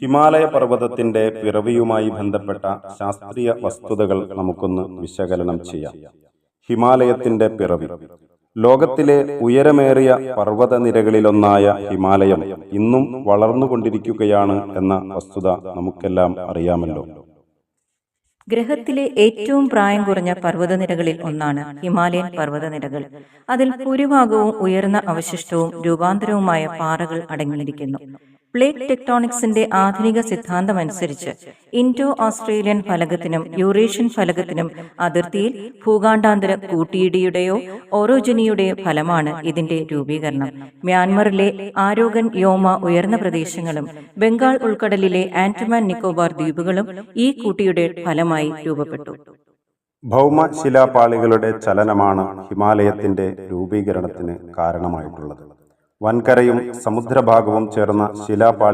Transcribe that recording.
ഹിമാലയ പർവ്വതത്തിന്റെ പിറവിയുമായി ബന്ധപ്പെട്ട ശാസ്ത്രീയ വസ്തുതകൾ നമുക്കൊന്ന് വിശകലനം ചെയ്യാം. ഹിമാലയത്തിന്റെ പിറവി. ലോകത്തിലെ ഉയരമേറിയ പർവ്വതനിരകളിലൊന്നായ ഹിമാലയം ഇന്നും വളർന്നുകൊണ്ടിരിക്കുകയാണ് എന്ന വസ്തുത നമുക്കെല്ലാം അറിയാമല്ലോ. ഗ്രഹത്തിലെ ഏറ്റവും പ്രായം കുറഞ്ഞ പർവ്വതനിരകളിൽ ഒന്നാണ് ഹിമാലയൻ പർവ്വതനിരകൾ. അതിൽ ഭൂരിഭാഗവും ഉയർന്ന അവശിഷ്ടവും രൂപാന്തരവുമായ പാറകൾ അടങ്ങിയിരിക്കുന്നു. പ്ലേറ്റ് ടെക്ടോണിക്സിന്റെ ആധുനിക സിദ്ധാന്തമനുസരിച്ച് ഇൻഡോ ഓസ്ട്രേലിയൻ ഫലകത്തിനും യൂറേഷ്യൻ ഫലകത്തിനും അതിർത്തിയിൽ ഭൂഖണ്ഡാന്തര കൂട്ടിയിടിയുടെയോ ഓറോജനിയുടെയോ ഫലമാണ് ഇതിന്റെ രൂപീകരണം. മ്യാൻമറിലെ ആരോഗൻ യോമ ഉയർന്ന പ്രദേശങ്ങളും ബംഗാൾ ഉൾക്കടലിലെ ആൻഡമാൻ നിക്കോബാർ ദ്വീപുകളും ഈ കൂട്ടിയുടെ ഫലമായി രൂപപ്പെട്ടു. ഭൗമശിലാപാളികളുടെ ചലനമാണ് ഹിമാലയത്തിന്റെ രൂപീകരണത്തിന് കാരണമായിട്ടുള്ളത്. വൻകരയും സമുദ്രഭാഗവും ചേർന്ന ശിലാപാളി